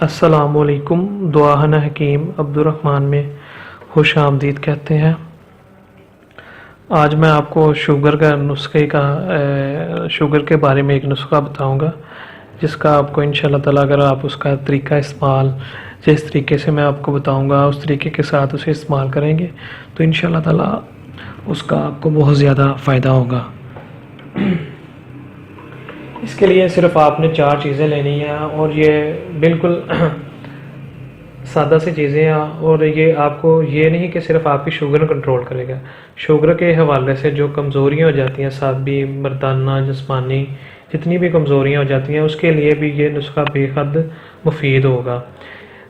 السلام علیکم. دعاہن حکیم عبدالرحمن میں خوش آمدید کہتے ہیں. آج میں آپ کو شوگر کے بارے میں ایک نسخہ بتاؤں گا جس کا آپ کو انشاءاللہ تعالیٰ اگر آپ اس کا طریقہ استعمال جس طریقے سے میں آپ کو بتاؤں گا اس طریقے کے ساتھ اسے استعمال کریں گے تو انشاءاللہ تعالیٰ اس کا آپ کو بہت زیادہ فائدہ ہوگا. اس کے لیے صرف آپ نے 4 چیزیں لینی ہیں اور یہ بالکل سادہ سی چیزیں ہیں اور یہ آپ کو یہ نہیں کہ صرف آپ کی شوگر کنٹرول کرے گا. شوگر کے حوالے سے جو کمزوریاں ہو جاتی ہیں سابی مردانہ جسمانی جتنی بھی کمزوریاں ہو جاتی ہیں اس کے لیے بھی یہ نسخہ بے حد مفید ہوگا.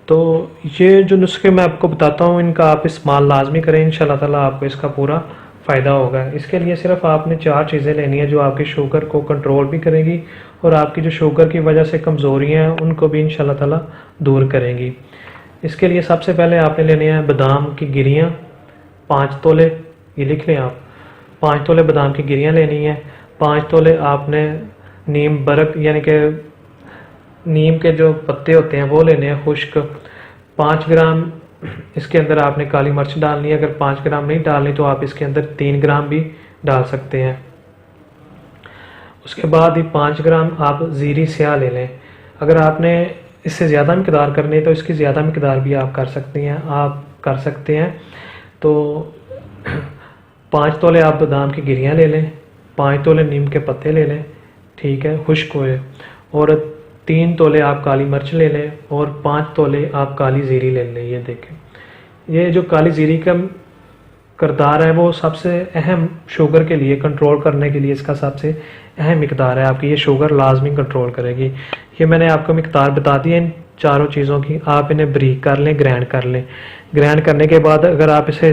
تو یہ جو نسخے میں آپ کو بتاتا ہوں ان کا آپ استعمال لازمی کریں. انشاءاللہ تعالیٰ آپ کو اس کا پورا فائدہ ہوگا. اس کے لیے صرف آپ نے 4 چیزیں لینی ہیں جو آپ کی شوگر کو کنٹرول بھی کریں گی اور آپ کی جو شوگر کی وجہ سے کمزوریاں ہیں ان کو بھی انشاءاللہ تعالیٰ دور کریں گی. اس کے لیے سب سے پہلے آپ نے لینے ہیں بادام کی گریاں 5 تولے. یہ لکھ لیں آپ 5 تولے بادام کی گریاں لینی ہیں. 5 تولے آپ نے نیم برک یعنی کہ نیم کے جو پتے ہوتے ہیں وہ لینے ہیں خشک. 5 گرام اس کے اندر آپ نے کالی مرچ ڈالنی ہے. اگر 5 گرام نہیں ڈالنی تو آپ اس کے اندر 3 گرام بھی ڈال سکتے ہیں. اس کے بعد ہی 5 گرام آپ زیری سیاہ لے لیں. اگر آپ نے اس سے زیادہ مقدار کرنی ہے تو اس کی زیادہ مقدار بھی آپ کر سکتے ہیں. تو 5 تولے آپ بادام کی گریاں لے لیں. 5 تولے نیم کے پتے لے لیں ٹھیک ہے خشک ہوئے. اور 3 تولے آپ کالی مرچ لے لیں اور 5 تولے آپ کالی زیری لے لیں. یہ دیکھیں یہ جو کالی زیری کا کردار ہے وہ سب سے اہم شوگر کے لیے کنٹرول کرنے کے لیے اس کا سب سے اہم مقدار ہے. آپ کی یہ شوگر لازمی کنٹرول کرے گی. یہ میں نے آپ کو مقدار بتا دی ہے ان چاروں چیزوں کی. آپ انہیں بریک کر لیں گرینڈ کر لیں. گرینڈ کرنے کے بعد اگر آپ اسے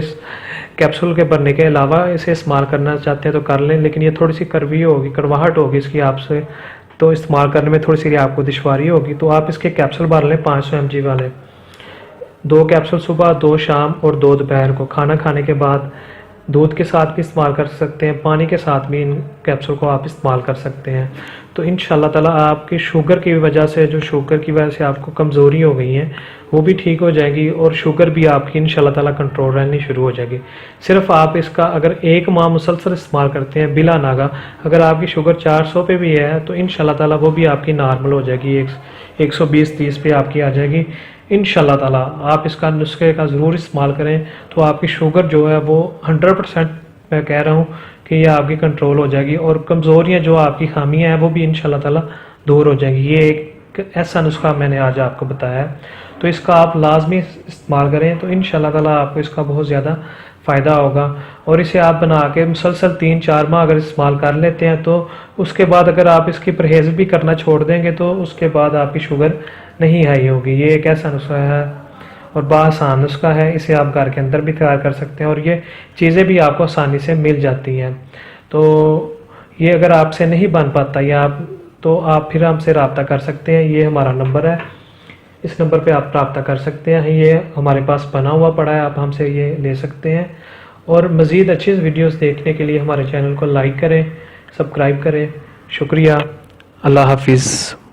کیپسول کے بھرنے کے علاوہ اسے استعمال کرنا چاہتے ہیں تو کر لیں. لیکن یہ تھوڑی سی کڑواہٹ ہوگی اس کی آپ سے تو استعمال کرنے میں تھوڑی سی آپ کو دشواری ہوگی. تو آپ اس کے کیپسول بھر لیں 500 mg والے. 2 کیپسول صبح 2 شام اور 2 دوپہر کو. کھانا کھانے کے بعد دودھ کے ساتھ بھی استعمال کر سکتے ہیں. پانی کے ساتھ بھی ان کیپسول کو آپ استعمال کر سکتے ہیں. تو انشاءاللہ تعالیٰ آپ کی شوگر کی وجہ سے آپ کو کمزوری ہو گئی ہے وہ بھی ٹھیک ہو جائے گی اور شوگر بھی آپ کی انشاءاللہ تعالیٰ کنٹرول رہنی شروع ہو جائے گی. صرف آپ اس کا اگر 1 ماہ مسلسل استعمال کرتے ہیں بلا ناغہ اگر آپ کی شوگر 400 پہ بھی ہے تو انشاءاللہ تعالیٰ وہ بھی آپ کی نارمل ہو جائے گی. 120-30 پہ آپ کی آ جائے گی انشاءاللہ تعالیٰ. آپ اس کا نسخے کا ضرور استعمال کریں تو آپ کی شوگر جو ہے وہ 100% میں کہہ رہا ہوں کہ یہ آپ کی کنٹرول ہو جائے گی اور کمزوریاں جو آپ کی خامیاں ہیں وہ بھی انشاءاللہ تعالیٰ دور ہو جائیں گی. یہ ایک ایسا نسخہ میں نے آج آپ کو بتایا ہے تو اس کا آپ لازمی استعمال کریں تو انشاءاللہ تعالیٰ آپ کو اس کا بہت زیادہ فائدہ ہوگا. اور اسے آپ بنا کے مسلسل 3-4 ماہ اگر استعمال کر لیتے ہیں تو اس کے بعد اگر آپ اس کی پرہیز بھی کرنا چھوڑ دیں گے تو اس کے بعد آپ کی شوگر نہیں ہائی ہوگی. یہ ایک ایسا نسخہ ہے اور بآسان نسخہ ہے. اسے آپ گھر کے اندر بھی تیار کر سکتے ہیں اور یہ چیزیں بھی آپ کو آسانی سے مل جاتی ہیں. تو یہ اگر آپ سے نہیں بن پاتا تو آپ پھر ہم سے رابطہ کر سکتے ہیں. یہ ہمارا نمبر ہے. اس نمبر پہ آپ رابطہ کر سکتے ہیں. یہ ہمارے پاس بنا ہوا پڑا ہے. آپ ہم سے یہ لے سکتے ہیں. اور مزید اچھی ویڈیوز دیکھنے کے لیے ہمارے چینل کو لائک کریں سبسکرائب کریں. شکریہ. اللہ حافظ.